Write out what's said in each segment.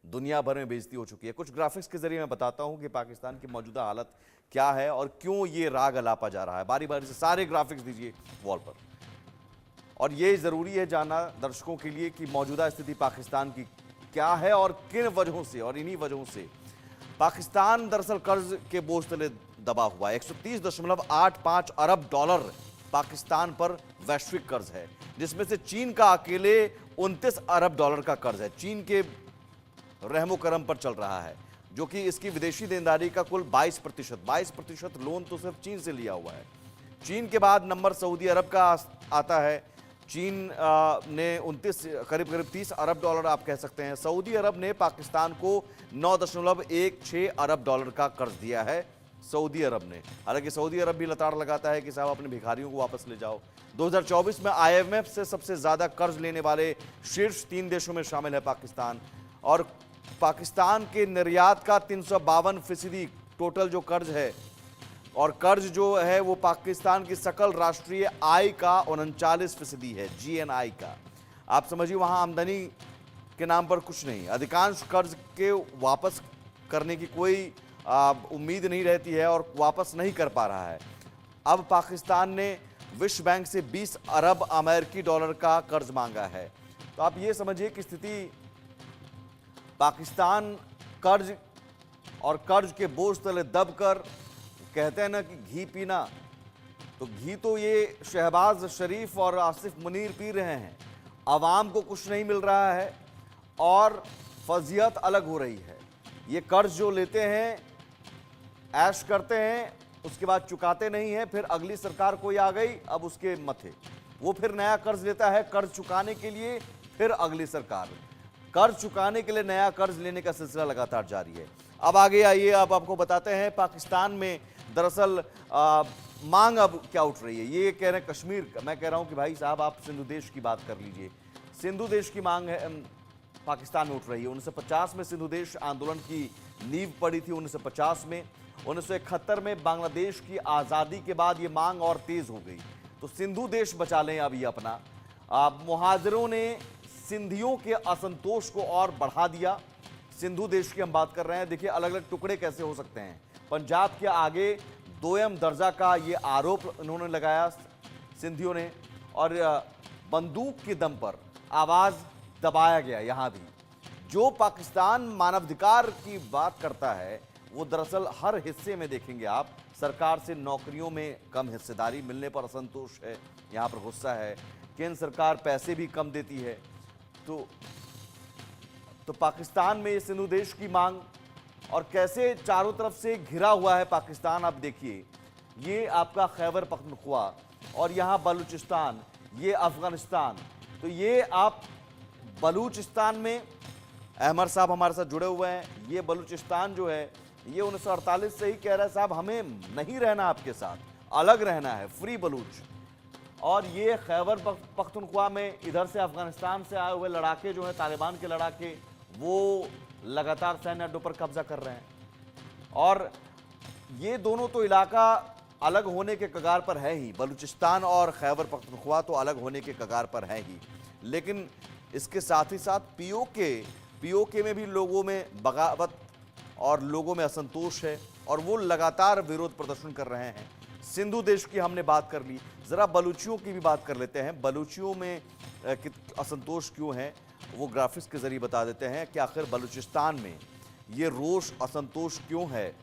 दुनिया भर में बेइज्जती हो चुकी है। कुछ ग्राफिक्स के जरिए मैं बताता हूं कि पाकिस्तान की मौजूदा हालत क्या है और क्यों ये राग अलापा जा रहा है। बारी बारी से सारे ग्राफिक्स दीजिए वॉल पर। और ये ज़रूरी है जानना दर्शकों के लिए कि मौजूदा स्थिति पाकिस्तान की क्या है और किन वजहों से, और इन्हीं वजहों से पाकिस्तान दरअसल कर्ज के बोझ तले दबा हुआ है। 130.85 अरब डॉलर पाकिस्तान पर वैश्विक कर्ज है, जिसमें से चीन का अकेले 29 अरब डॉलर का कर्ज है। चीन के रहमो करम पर चल रहा है, जो कि इसकी विदेशी देनदारी का कुल 22% लोन तो सिर्फ चीन से लिया हुआ है। चीन के बाद नंबर सऊदी अरब का आता है। चीन ने 29 करीब 30 अरब डॉलर आप कह सकते हैं। सऊदी अरब ने पाकिस्तान को 9.16 अरब डॉलर का कर्ज दिया है। सऊदी अरब ने, हालांकि सऊदी अरब भी लताड़ लगाता है कि साहब अपने भिखारियों को वापस ले जाओ। 2024 में आईएमएफ से सबसे ज्यादा कर्ज लेने वाले शीर्ष 3 देशों में शामिल है पाकिस्तान। और पाकिस्तान के निर्यात का 352% टोटल जो कर्ज है, और कर्ज जो है वो पाकिस्तान की सकल राष्ट्रीय आय का 39% है, जीएनआई का। आप समझिए वहां आमदनी के नाम पर कुछ नहीं। अधिकांश कर्ज के वापस करने की कोई उम्मीद नहीं रहती है और वापस नहीं कर पा रहा है। अब पाकिस्तान ने विश्व बैंक से 20 अरब अमेरिकी डॉलर का कर्ज मांगा है। तो आप ये समझिए कि स्थिति पाकिस्तान कर्ज और कर्ज के बोझ तले दबकर, कहते हैं ना कि घी पीना, तो घी तो ये शहबाज शरीफ और आसिफ मुनीर पी रहे हैं। आवाम को कुछ नहीं मिल रहा है और फजीहत अलग हो रही है। ये कर्ज जो लेते हैं, ऐश करते हैं, उसके बाद चुकाते नहीं हैं, फिर अगली सरकार कोई आ गई, अब उसके मथे वो फिर नया कर्ज लेता है। कर्ज चुकाने के लिए फिर अगली सरकार, कर्ज चुकाने के लिए नया कर्ज लेने का सिलसिला लगातार जारी है। अब आगे आइए, अब आपको बताते हैं पाकिस्तान में दरअसल मांग अब क्या उठ रही है। ये कह रहे हैं कश्मीर, मैं कह रहा हूं कि भाई साहब आप सिंधु देश की बात कर लीजिए। सिंधु देश की मांग है पाकिस्तान में उठ रही है। 1950 में सिंधु देश आंदोलन की नींव पड़ी थी। 1950 में, 1971 में बांग्लादेश की आज़ादी के बाद ये मांग और तेज हो गई। तो सिंधु देश बचा लें अब ये अपना। मुहाजिरों ने सिंधियों के असंतोष को और बढ़ा दिया। सिंधु देश की हम बात कर रहे हैं। देखिए अलग अलग टुकड़े कैसे हो सकते हैं। पंजाब के आगे दोयम दर्जा का ये आरोप उन्होंने लगाया सिंधियों ने, और बंदूक के दम पर आवाज दबाया गया। यहां भी जो पाकिस्तान मानवाधिकार की बात करता है, वो दरअसल हर हिस्से में देखेंगे आप, सरकार से नौकरियों में कम हिस्सेदारी मिलने पर असंतोष है, यहां पर गुस्सा है। केंद्र सरकार पैसे भी कम देती है। तो पाकिस्तान में सिंधु देश की मांग, और कैसे चारों तरफ से घिरा हुआ है पाकिस्तान। आप देखिए, ये आपका खैबर पख्तूनख्वा और यहाँ बलूचिस्तान, ये अफगानिस्तान। तो ये आप बलूचिस्तान में, अहमद साहब हमारे साथ जुड़े हुए हैं, ये बलूचिस्तान जो है ये 1948 से ही कह रहा है साहब हमें नहीं रहना आपके साथ, अलग रहना है, फ्री बलूच। और ये खैबर पख्तूनख्वा में इधर से अफगानिस्तान से आए हुए लड़ाके जो हैं, तालिबान के लड़ाके, वो लगातार सैन्य अड्डों पर कब्जा कर रहे हैं। और ये दोनों तो इलाका अलग होने के कगार पर है ही, बलूचिस्तान और खैबर पख्तूनख्वा तो अलग होने के कगार पर है ही। लेकिन इसके साथ ही साथ पीओके में भी लोगों में बगावत और लोगों में असंतोष है, और वो लगातार विरोध प्रदर्शन कर रहे हैं। सिंधु देश की हमने बात कर ली, ज़रा बलूचियों की भी बात कर लेते हैं। बलूचियों में असंतोष क्यों है, वो ग्राफिक्स के जरिए बता देते हैं कि आखिर बलूचिस्तान में ये रोष असंतोष क्यों है।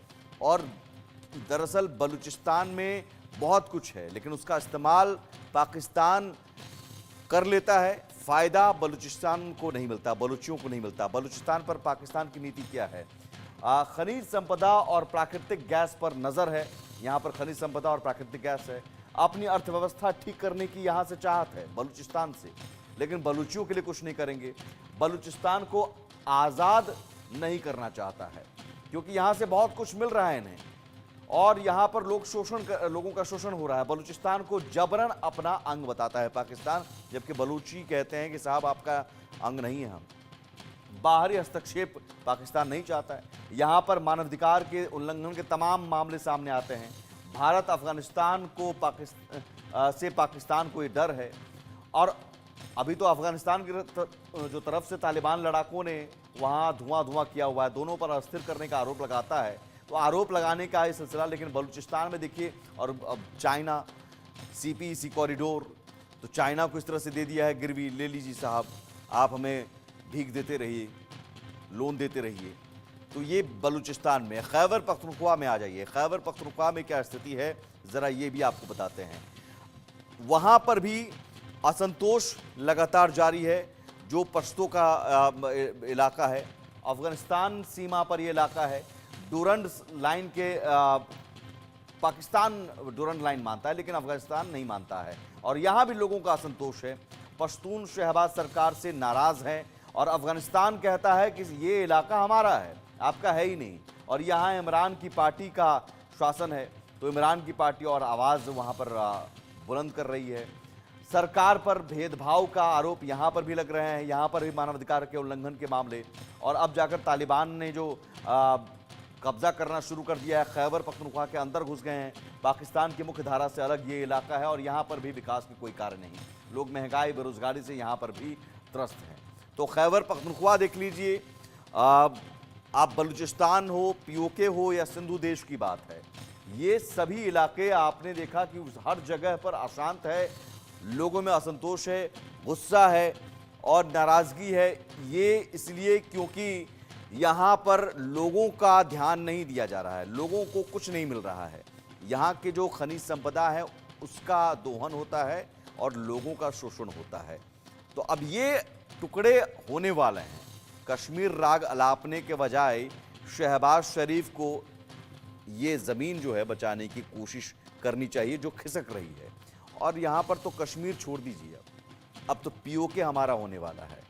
और दरअसल बलूचिस्तान में बहुत कुछ है, लेकिन उसका इस्तेमाल पाकिस्तान कर लेता है। फ़ायदा बलूचिस्तान को नहीं मिलता, बलूचियों को नहीं मिलता। बलूचिस्तान पर पाकिस्तान की नीति क्या है? खनिज संपदा और प्राकृतिक गैस पर नज़र है। यहाँ पर खनिज संपदा और प्राकृतिक गैस है। अपनी अर्थव्यवस्था ठीक करने की यहाँ से चाहत है बलूचिस्तान से, लेकिन बलूचियों के लिए कुछ नहीं करेंगे। बलूचिस्तान को आज़ाद नहीं करना चाहता है, क्योंकि यहाँ से बहुत कुछ मिल रहा है इन्हें, और यहाँ पर लोगों का शोषण हो रहा है। बलूचिस्तान को जबरन अपना अंग बताता है पाकिस्तान, जबकि बलूची कहते हैं कि साहब आपका अंग नहीं है हम। बाहरी हस्तक्षेप पाकिस्तान नहीं चाहता है। यहाँ पर मानवाधिकार के उल्लंघन के तमाम मामले सामने आते हैं। भारत अफगानिस्तान को पाकिस्तान को ये डर है। और अभी तो अफगानिस्तान की जो तरफ से तालिबान लड़ाकों ने वहाँ धुआं धुआं किया हुआ है, दोनों पर अस्थिर करने का आरोप लगाता है। तो आरोप लगाने का ये सिलसिला, लेकिन बलूचिस्तान में देखिए, और अब चाइना CPEC कॉरिडोर, तो चाइना को इस तरह से दे दिया है गिरवी, ले लीजिए साहब, आप हमें भीख देते रहिए, लोन देते रहिए। तो ये बलूचिस्तान में। खैबर पख्तूनख्वा में आ जाइए, खैबर पख्तूनख्वा में क्या स्थिति है ज़रा ये भी आपको बताते हैं। वहाँ पर भी असंतोष लगातार जारी है। जो पश्तो का इलाका है, अफगानिस्तान सीमा पर ये इलाका है, डूरंड लाइन के पाकिस्तान डूरंड लाइन मानता है लेकिन अफगानिस्तान नहीं मानता है, और यहाँ भी लोगों का असंतोष है। पश्तून शहबाज सरकार से नाराज़ हैं और अफगानिस्तान कहता है कि ये इलाका हमारा है, आपका है ही नहीं। और यहाँ इमरान की पार्टी का शासन है, तो इमरान की पार्टी और आवाज़ वहाँ पर बुलंद कर रही है। सरकार पर भेदभाव का आरोप यहाँ पर भी लग रहे हैं, यहाँ पर भी मानवाधिकार के उल्लंघन के मामले। और अब जाकर तालिबान ने जो कब्जा करना शुरू कर दिया है, खैबर पख्तूनख्वा के अंदर घुस गए हैं। पाकिस्तान की मुख्य धारा से अलग ये इलाका है और यहाँ पर भी विकास की कोई कार्य नहीं। लोग महंगाई बेरोजगारी से यहाँ पर भी त्रस्त हैं। तो खैबर पख्तूनख्वा देख लीजिए, आप बलूचिस्तान हो, POK हो या सिंधु देश की बात है, ये सभी इलाके आपने देखा कि हर जगह पर अशांत है, लोगों में असंतोष है, गुस्सा है और नाराज़गी है। ये इसलिए क्योंकि यहाँ पर लोगों का ध्यान नहीं दिया जा रहा है, लोगों को कुछ नहीं मिल रहा है। यहाँ के जो खनिज संपदा है उसका दोहन होता है और लोगों का शोषण होता है। तो अब ये टुकड़े होने वाले हैं। कश्मीर राग अलापने के बजाय शहबाज शरीफ को ये ज़मीन जो है बचाने की कोशिश करनी चाहिए जो खिसक रही है। और यहाँ पर तो कश्मीर छोड़ दीजिए, अब तो POK हमारा होने वाला है।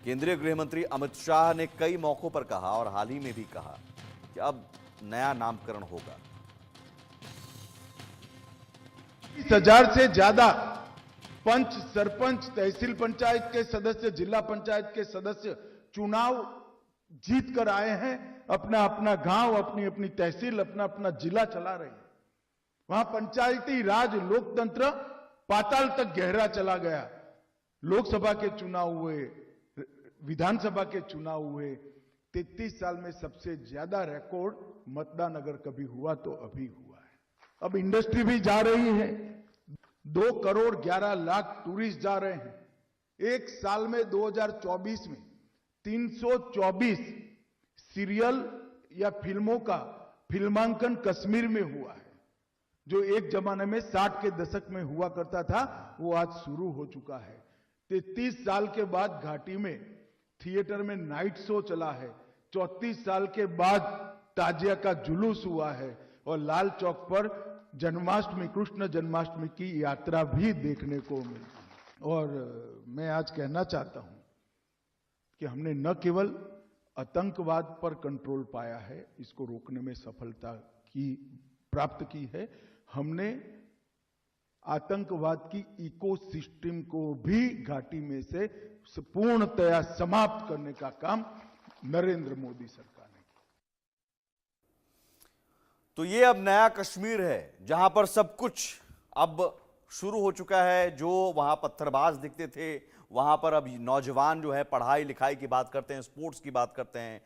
केंद्रीय गृह मंत्री अमित शाह ने कई मौकों पर कहा और हाल ही में भी कहा कि अब नया नामकरण होगा। 20,000 से ज्यादा पंच, सरपंच, तहसील पंचायत के सदस्य, जिला पंचायत के सदस्य चुनाव जीत कर आए हैं। अपना अपना गांव, अपनी अपनी तहसील, अपना अपना जिला चला रहे हैं। वहां पंचायती राज लोकतंत्र पाताल तक गहरा चला गया। लोकसभा के चुनाव हुए, विधानसभा के चुनाव हुए। 33 साल में सबसे ज्यादा रिकॉर्ड मतदान अगर कभी हुआ तो अभी हुआ है। अब इंडस्ट्री भी जा रही है, 2 करोड़ 11 लाख टूरिस्ट जा रहे हैं। एक साल में 2024 में 324 सीरियल या फिल्मों का फिल्मांकन कश्मीर में हुआ है। जो एक जमाने में 60 के दशक में हुआ करता था, वो आज शुरू हो चुका है। 33 साल के बाद घाटी में थिएटर में नाइट शो चला है। 34 साल के बाद ताजिया का जुलूस हुआ है और लाल चौक पर जन्माष्टमी, कृष्ण जन्माष्टमी की यात्रा भी देखने को मिली। और मैं आज कहना चाहता हूं कि हमने न केवल आतंकवाद पर कंट्रोल पाया है, इसको रोकने में सफलता प्राप्त की है, हमने आतंकवाद की इकोसिस्टम को भी घाटी में से पूर्णतया समाप्त करने का काम नरेंद्र मोदी सरकार ने किया। तो ये अब नया कश्मीर है जहां पर सब कुछ अब शुरू हो चुका है। जो वहां पत्थरबाज दिखते थे, वहां पर अब नौजवान जो है पढ़ाई लिखाई की बात करते हैं, स्पोर्ट्स की बात करते हैं,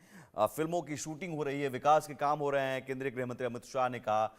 फिल्मों की शूटिंग हो रही है, विकास के काम हो रहे हैं। केंद्रीय गृह मंत्री अमित शाह ने कहा